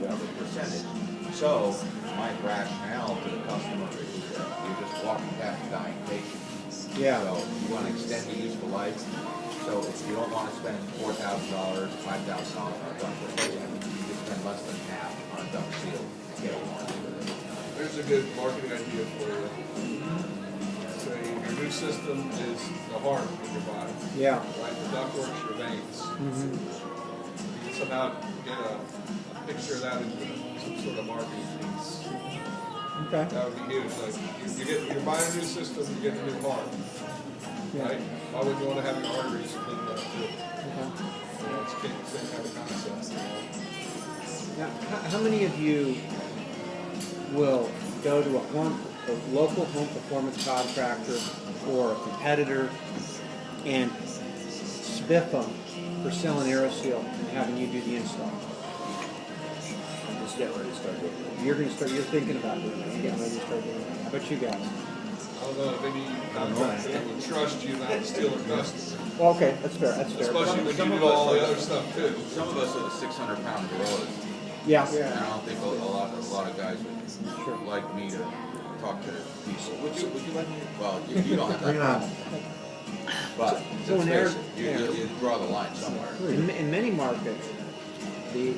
of a percentage. So my rationale to the customer is that you're just walking past a dying patient. Yeah. So you want to extend the useful life. So if you don't want to spend $4,000, $5,000 on a duct replacement, you can spend less than half on a duct seal to get a warranty with it. There's a good marketing idea for you. Say your new system is the heart of your body. Yeah. Right? The ductwork's your veins. Mm-hmm. You can somehow get a picture of that into some sort of marketing piece. Okay. That would be huge. Like you're buying a new system, you're getting a new heart. Right? Why would you want to have your arteries cleaned up too? It's the same kind of concept. Now, how many of you will go to a local home performance contractor or a competitor and spiff them for selling Aeroseal and having you do the install? I'm just getting ready to start doing it. You're thinking about doing it. You're getting ready to start doing it. How about you guys? I don't know, maybe contractor would trust you not to steal a customer. Well, okay, that's fair. That's fair. Especially when you do all the other stuff too. Some of us are the 600-pound gorillas. Yeah. And I don't think a lot of guys would like me to talk to people. Would you like me? Well, you don't have that problem. But So in let's face it, you draw the line somewhere. In many markets, the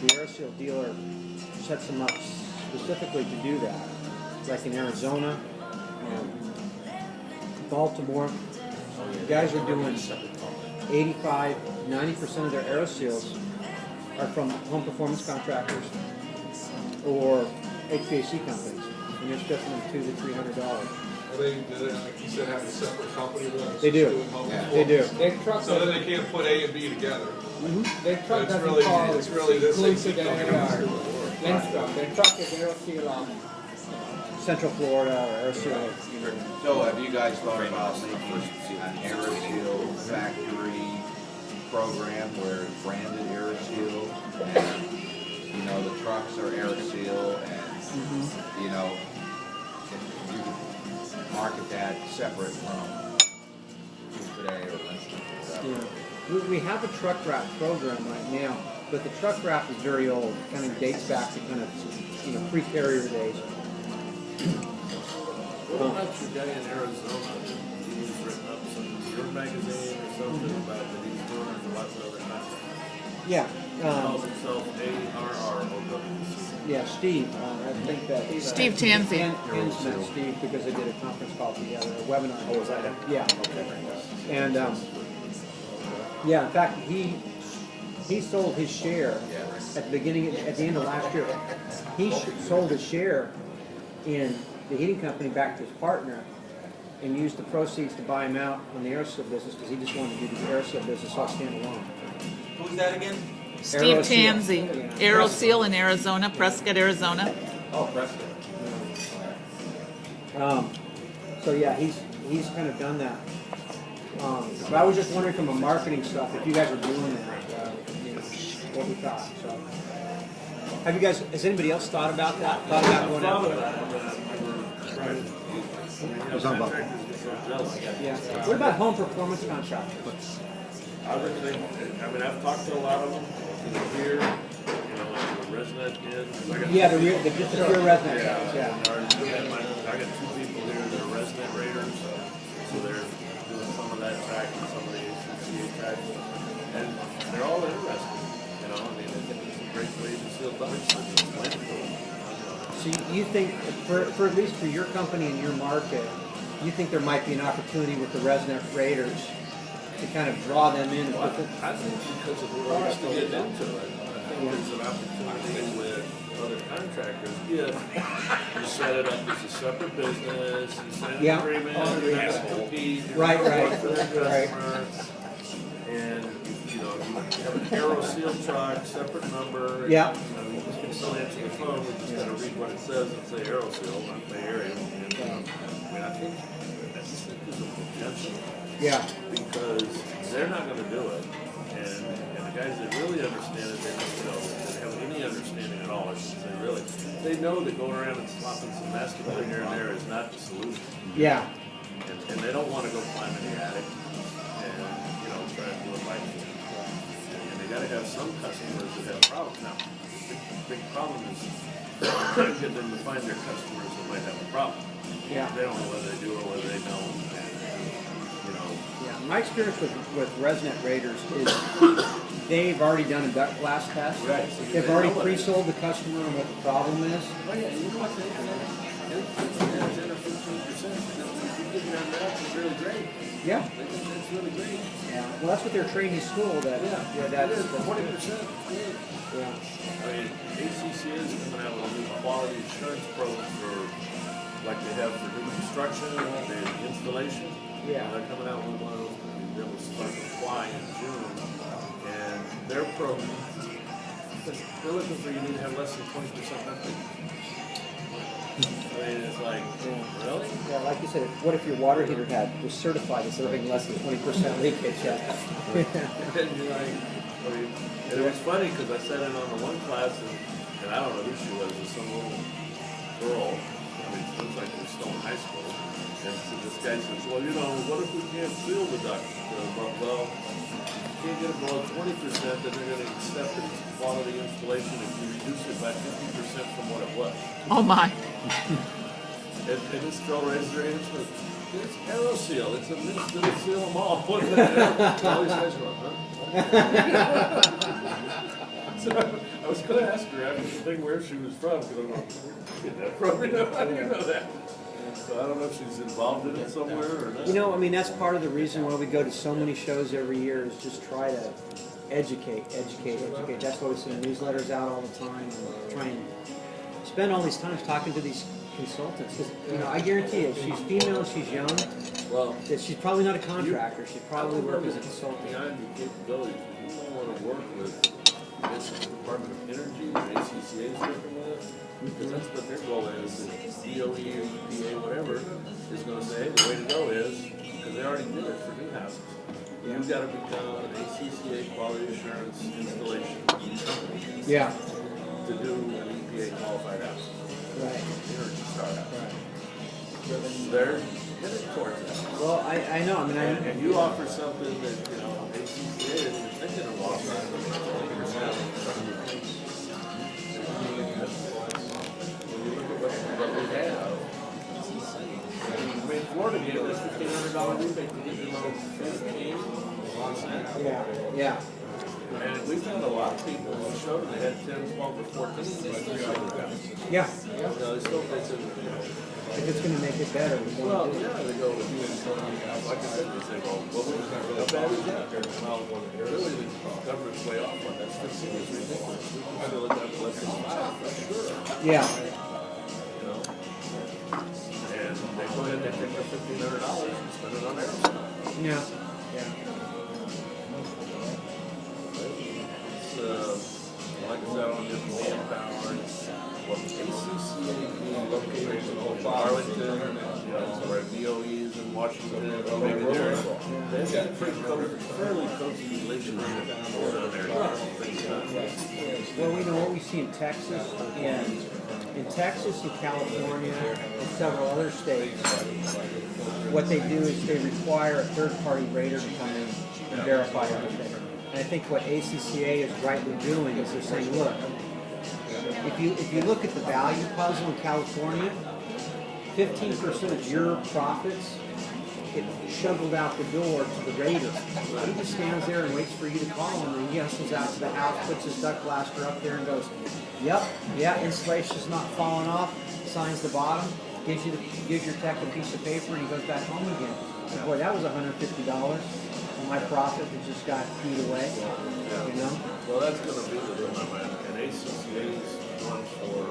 Aeroseal dealer sets them up specifically to do that. Like in Arizona, Baltimore, guys are doing 85, 90% of their Aeroseals are from home performance contractors or HVAC companies, and they're spiffing them $200 to $300. Are they, like you said, have a separate company with They do. They do. Their truck So then they can't put A and B together. Their truck It's doesn't really, call it's really this exclusive to company. Lindstrom. Their truck is Aeroseal on Central Florida or Aeroseal. So have you guys thought about making an Aeroseal factory program where it's branded Aeroseal and, you know, the trucks are Aeroseal and, you know, if you could market that separate from today or Lindstrom. Yeah. We have a truck wrap program right now, but the truck wrap is very old. It kind of dates back to kind of, pre-carrier days. What about your guy in Arizona? He's written up your magazine or something about that he's doing for lots of other contractors. Yeah. He calls himself ARROWC. Yeah, Steve. I think that Steve Tansey. Ken's met Steve because they did a conference call together, a webinar. Oh, was that it? Yeah. And yeah, in fact, he sold his share at the end of last year. He sold his share in the heating company back to his partner and used the proceeds to buy him out on the Aeroseal business because he just wanted to do the Aeroseal business all stand alone. Who's that again? Steve Aeroseal. Tansey, Yeah. Aeroseal in Arizona, Prescott, Arizona. Oh, Preston. So yeah, he's kind of done that. But I was just wondering from a marketing stuff if you guys are doing that, what we thought. So, has anybody else thought about that? Thought about going out? Yeah. What about home performance contractors? I would think, I've talked to a lot of them, here, like the resident in. Yeah, the just the pure resident. Yeah. I got two people here that are resident raters, so they're doing some of that track and some of the ACCA track, and they're all interested. I think it's a great way to seal ducts. So you think, for at least for your company and your market, you think there might be an opportunity with the resident raters to kind of draw them in? Well, I think because of the cost to get into it, I think there's an opportunity with other contractors if you set it up as a separate business, you sign an agreement, you have to compete, Right. for the customer, and you have an Aeroseal truck, separate number. Yeah. You just can still answer the phone. We just got to read what it says and say Aeroseal, not the area. I think there's a potential. Yeah. Because they're not going to do it, and the guys that really understand it, they have any understanding at all. I should say, really, they know that going around and slopping some masculine here and there is not the solution. Yeah. And they don't want to go climb in the attic and try to do it like that. And they got to have some customers that have problems. Now, big problem is trying to get them to find their customers that might have a problem. Yeah. They don't know whether they do or whether they don't. And, you know, Yeah, my experience with resonant raters is they've already done a duct glass test. Right. They've already pre-sold the customer on what the problem is. oh yeah, you know what? 10 or 15%. If you give them that, it's really great. Yeah. That's really great. Yeah. Well, that's what they're trained in school. That that's 20%. yeah. I mean, ACCA is coming out with a new quality assurance program for, like they have for new construction and installation. Yeah. They're coming out with one of those that will start to fly in June. And their program, they're looking for you to have less than 20% uptake. I mean, it's like, really? Yeah, like you said, what if your water heater was certified as serving less than 20% leakage? Yeah. And you're like, I mean, and it was funny because I sat in on the one class and I don't know who she was some little girl. I mean, she looks like she was still in high school. And so this guy says, well, you know, what if we can't seal the duct? Well, you can't get it below 20%, then they're going to accept it as quality installation if you reduce it by 50% from what it was. Oh my. And this girl raised her hand and said, it's Aeroseal. It's a mist that'll seal them all. All these guys were like, huh? So I was going to ask her after the thing where she was from, because I'm like, get that from me? How do you know that? So I don't know if she's involved in it somewhere or not. You know, I mean, that's part of the reason why we go to so many shows every year is just try to educate. That's why we send newsletters out all the time and try and spend all these times talking to these consultants. 'Cause, you know, I guarantee you, if she's female and she's young, Well, that she's probably not a contractor. She's probably working as a consultant. behind your capabilities, if you don't want to work with this Department of Energy or ACCA is working with, because that's what their goal is, DOE or EPA, whatever, is going to say, hey, the way to go is, because they already did it for new houses. You've got to become an ACCA quality assurance installation company Yeah. to do an EPA qualified house, Right. Energy Star house. Right. They're headed towards that. Well, I know. I mean, And you offer something that, you know, ACCA isn't thinking of offering 20%. When you look at what we have, I mean, Florida gave us $1,500 rebate to get them on 15%. yeah. Yeah. And we found a lot of people who showed they had 10, 12, or 14. Yeah. They still think that, If it's going to make it better, we well, want to do it. yeah, they go, like I said, they say, well, how bad is that? Well, really, the government's way off on that. 15 is ridiculous. We can fill it down to less than 5, for sure. Yeah. You know? And they go ahead and they take their $1,500 and spend it on Aeroseal. Yeah. Yeah. It's, like I said, on this manpower, what ACCA being located in Arlington, you know, where DOE's in Washington, maybe they've got a fairly cozy relationship down there. Things done. Well, we know what we see in Texas, and in Texas and California and several other states, what they do is they require a third-party rater to come in and verify everything. And I think what ACCA is rightly doing is they're saying, look, if you look at the value puzzle in California, 15% of your profits get shoveled out the door to the rater. He just stands there and waits for you to call him, and he hustles out to the house, puts his duct blaster up there and goes, yep, yeah, installation's not falling off, signs the bottom, gives your tech a piece of paper, and he goes back home again. And boy, that was $150. And my profit that just got peed away, you know? Well, that's going to be the dilemma. And ACCA's one for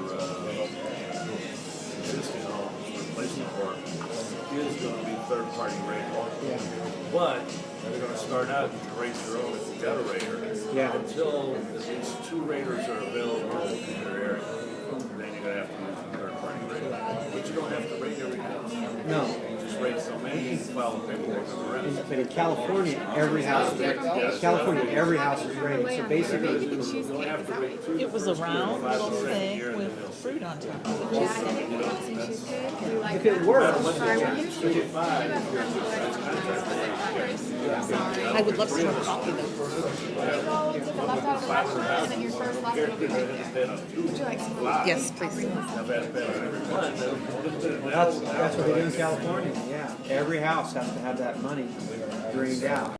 existing homes, replacement work, is going to be third-party rated. Yeah. But they're going to start out to rate their own if you got a rater. Yeah. Until at least 2 raters are available in your area. Then you're going to have to use a third-party rater. But you don't have to rate every house. No. You just rate so many. file the paperwork on the rest. But in California, every house is rated. California, every house is rated. So basically, It was a round little thing with fruit on top of it. if it works, I would love some more coffee though. Yes, please. that's what they do in California. Yeah, every house has to have that money drained out.